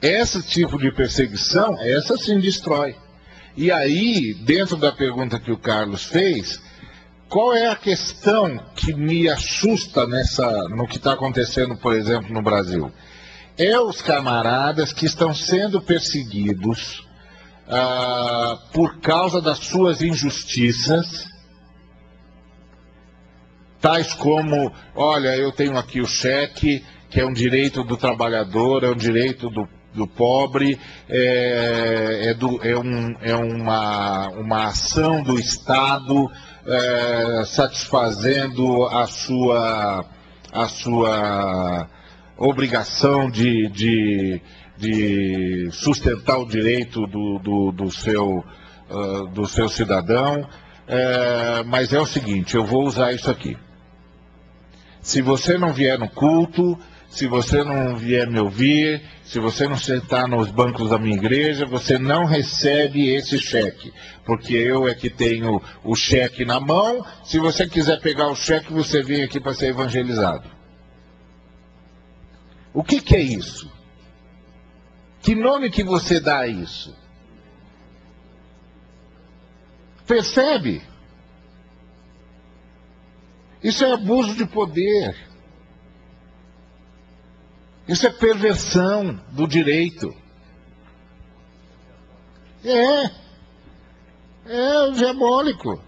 esse tipo de perseguição, essa sim destrói. E aí, dentro da pergunta que o Carlos fez, qual é a questão que me assusta no que está acontecendo, por exemplo, no Brasil? É os camaradas que estão sendo perseguidos por causa das suas injustiças, tais como, olha, eu tenho aqui o cheque, que é um direito do trabalhador, é um direito do pobre, é uma ação do Estado satisfazendo a sua obrigação de sustentar o direito do seu cidadão, mas é o seguinte, eu vou usar isso aqui. Se você não vier no culto, se você não vier me ouvir, se você não sentar nos bancos da minha igreja, você não recebe esse cheque, porque eu é que tenho o cheque na mão. Se você quiser pegar o cheque, você vem aqui para ser evangelizado. O que é isso? Que nome que você dá a isso? Percebe? Isso é abuso de poder. Isso é perversão do direito. É diabólico.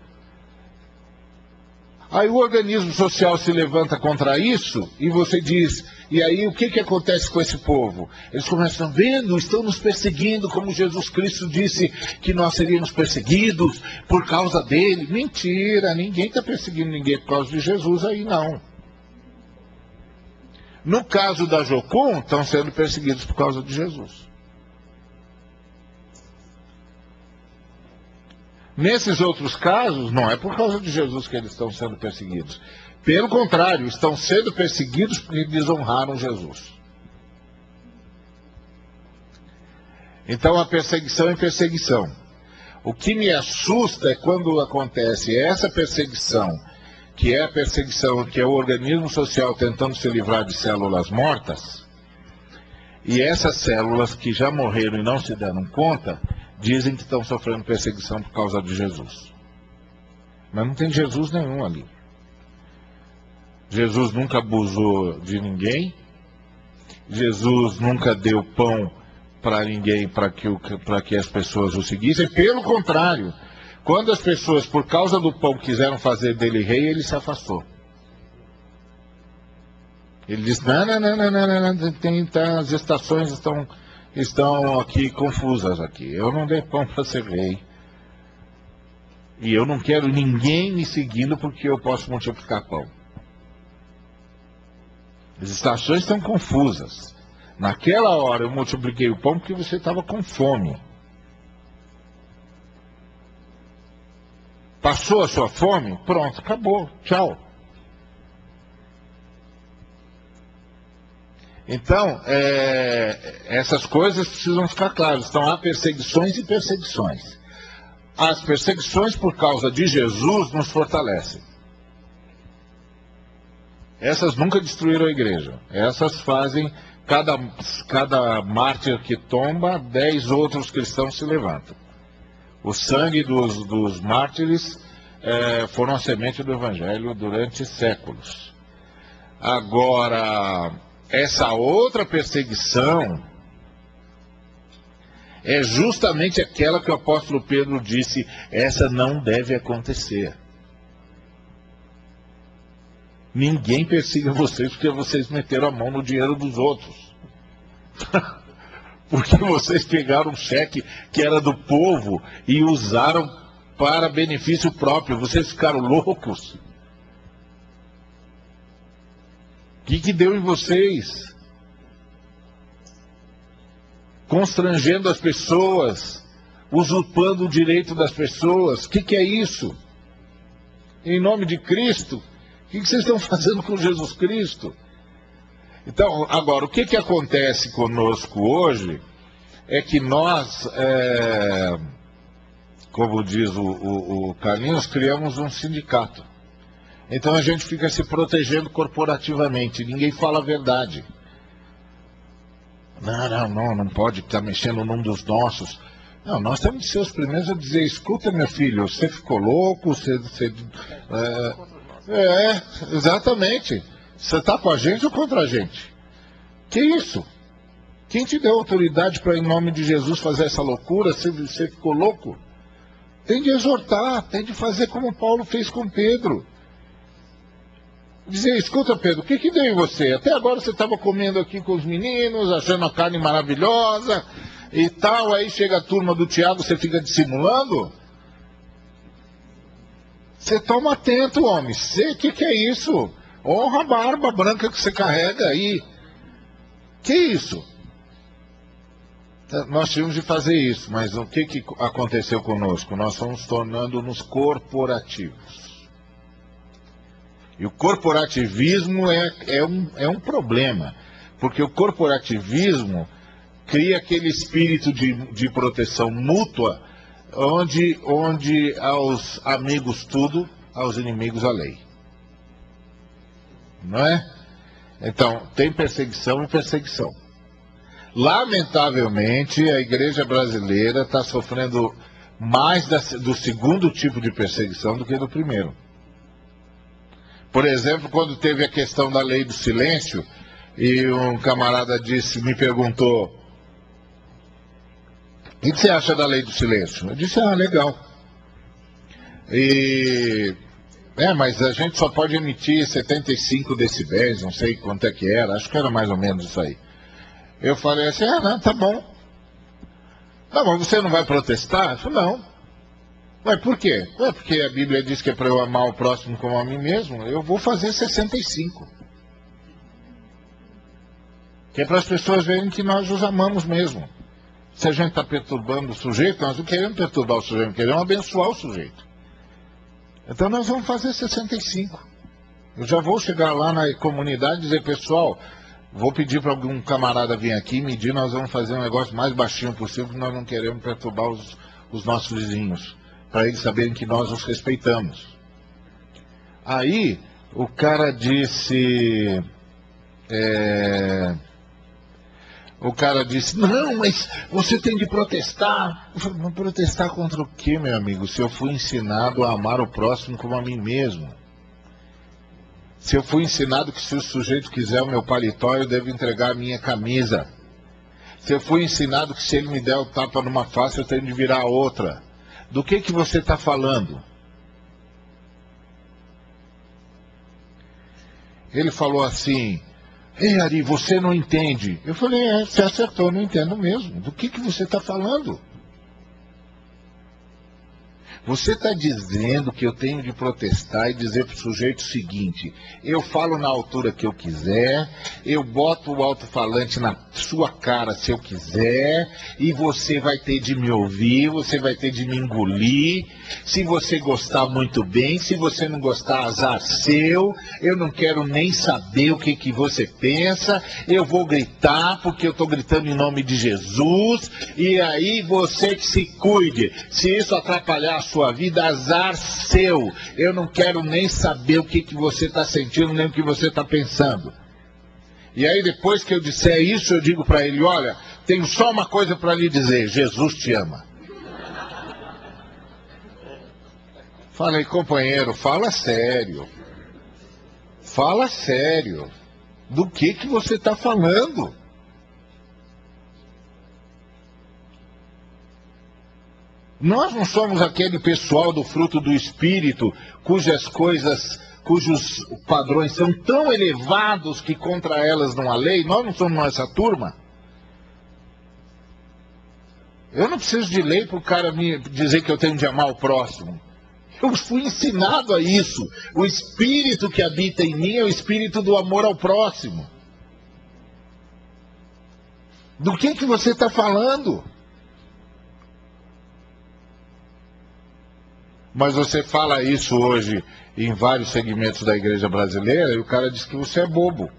Aí o organismo social se levanta contra isso e você diz, e aí o que acontece com esse povo? Eles começam, vendo, estão nos perseguindo, como Jesus Cristo disse que nós seríamos perseguidos por causa dele. Mentira, ninguém está perseguindo ninguém por causa de Jesus aí não. No caso da Jocum, estão sendo perseguidos por causa de Jesus. Nesses outros casos, não é por causa de Jesus que eles estão sendo perseguidos. Pelo contrário, estão sendo perseguidos porque desonraram Jesus. Então, a perseguição é perseguição. O que me assusta é quando acontece essa perseguição, que é a perseguição, que é o organismo social tentando se livrar de células mortas, e essas células que já morreram e não se deram conta, dizem que estão sofrendo perseguição por causa de Jesus. Mas não tem Jesus nenhum ali. Jesus nunca abusou de ninguém. Jesus nunca deu pão para ninguém para que as pessoas o seguissem. Pelo contrário, quando as pessoas, por causa do pão, quiseram fazer dele rei, ele se afastou. Ele disse, não, as estações estão aqui confusas aqui. Eu não dei pão para ser rei. E eu não quero ninguém me seguindo porque eu posso multiplicar pão. As estações estão confusas. Naquela hora eu multipliquei o pão porque você estava com fome. Passou a sua fome? Pronto, acabou. Tchau. Então, essas coisas precisam ficar claras. Então, há perseguições e perseguições. As perseguições por causa de Jesus nos fortalecem. Essas nunca destruíram a igreja. Essas fazem, cada mártir que tomba, 10 outros cristãos se levantam. O sangue dos mártires foram a semente do evangelho durante séculos. Agora, essa outra perseguição é justamente aquela que o apóstolo Pedro disse, essa não deve acontecer. Ninguém persiga vocês porque vocês meteram a mão no dinheiro dos outros. Porque vocês pegaram um cheque que era do povo e usaram para benefício próprio. Vocês ficaram loucos. O que deu em vocês? Constrangendo as pessoas, usurpando o direito das pessoas. O que é isso? Em nome de Cristo, o que vocês estão fazendo com Jesus Cristo? Então, agora, o que acontece conosco hoje é que nós, como diz o Carlinhos, criamos um sindicato. Então a gente fica se protegendo corporativamente, ninguém fala a verdade. Não pode estar mexendo num dos nossos. Não, nós temos que ser os primeiros a dizer, escuta, meu filho, você ficou louco, exatamente. Você está com a gente ou contra a gente? Que isso? Quem te deu autoridade para, em nome de Jesus, fazer essa loucura? Você ficou louco? Tem de exortar, tem de fazer como Paulo fez com Pedro. Dizer, escuta, Pedro, o que deu em você? Até agora você estava comendo aqui com os meninos, achando a carne maravilhosa e tal, aí chega a turma do Tiago, você fica dissimulando? Você toma atento, homem. O que é isso? Honra a barba branca que você carrega aí. Que isso? Nós tínhamos de fazer isso, mas o que aconteceu conosco? Nós fomos tornando-nos corporativos. E o corporativismo é um problema, porque o corporativismo cria aquele espírito de proteção mútua, onde aos amigos tudo, aos inimigos a lei. Não é? Então, tem perseguição e perseguição. Lamentavelmente, a igreja brasileira está sofrendo mais do segundo tipo de perseguição do que do primeiro. Por exemplo, quando teve a questão da lei do silêncio, e um camarada me perguntou, o que você acha da lei do silêncio? Eu disse, legal. Mas a gente só pode emitir 75 decibéis, não sei quanto é que era, acho que era mais ou menos isso aí. Eu falei assim, não, tá bom. Não, mas você não vai protestar? Eu falei, não. Ué, por quê? Porque a Bíblia diz que é para eu amar o próximo como a mim mesmo, eu vou fazer 65. Que é para as pessoas verem que nós os amamos mesmo. Se a gente está perturbando o sujeito, nós não queremos perturbar o sujeito, queremos abençoar o sujeito. Então nós vamos fazer 65. Eu já vou chegar lá na comunidade e dizer, pessoal, vou pedir para algum camarada vir aqui medir, nós vamos fazer um negócio mais baixinho possível, porque nós não queremos perturbar os nossos vizinhos, para eles saberem que nós os respeitamos. Aí o cara disse, não, mas você tem de protestar. Eu falei, mas protestar contra o quê, meu amigo? Se eu fui ensinado a amar o próximo como a mim mesmo. Se eu fui ensinado que se o sujeito quiser o meu paletó, eu devo entregar a minha camisa. Se eu fui ensinado que se ele me der o tapa numa face, eu tenho de virar a outra. Do que você está falando? Ele falou assim, Ari, você não entende. Eu falei, você acertou, não entendo mesmo. Do que você está falando? Você está dizendo que eu tenho de protestar e dizer para o sujeito o seguinte, eu falo na altura que eu quiser, eu boto o alto-falante na sua cara se eu quiser, e você vai ter de me ouvir, você vai ter de me engolir, se você gostar muito bem, se você não gostar, azar seu, eu não quero nem saber o que você pensa, eu vou gritar porque eu estou gritando em nome de Jesus, e aí você que se cuide, se isso atrapalhar a sua vida, azar seu. Eu não quero nem saber o que você está sentindo, nem o que você está pensando. E aí depois que eu disser isso, eu digo para ele, olha, tenho só uma coisa para lhe dizer, Jesus te ama. Falei, companheiro, fala sério. Fala sério. Do que você está falando? Nós não somos aquele pessoal do fruto do Espírito, cujos padrões são tão elevados que contra elas não há lei. Nós não somos essa turma. Eu não preciso de lei para o cara me dizer que eu tenho de amar o próximo. Eu fui ensinado a isso. O Espírito que habita em mim é o Espírito do amor ao próximo. Do que você está falando? Mas você fala isso hoje em vários segmentos da igreja brasileira e o cara diz que você é bobo.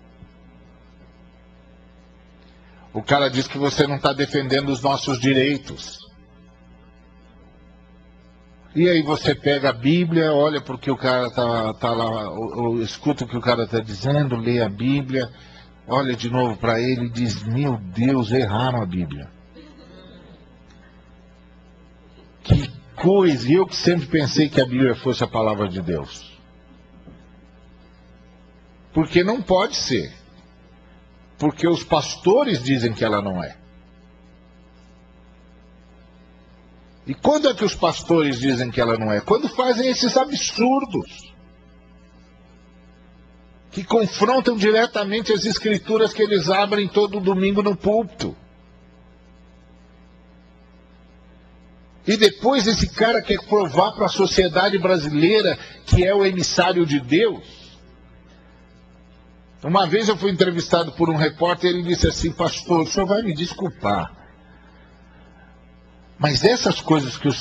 O cara diz que você não está defendendo os nossos direitos. E aí você pega a Bíblia, olha porque o cara tá lá, ou escuta o que o cara está dizendo, lê a Bíblia. olha de novo para ele e diz: meu Deus, erraram a Bíblia. Que coisa! Eu que sempre pensei que a Bíblia fosse a palavra de Deus. Porque não pode ser. Porque os pastores dizem que ela não é. E quando é que os pastores dizem que ela não é? Quando fazem esses absurdos. Que confrontam diretamente as escrituras que eles abrem todo domingo no púlpito. E depois esse cara quer provar para a sociedade brasileira que é o emissário de Deus. Uma vez eu fui entrevistado por um repórter e ele disse assim: pastor, o senhor vai me desculpar, mas essas coisas que o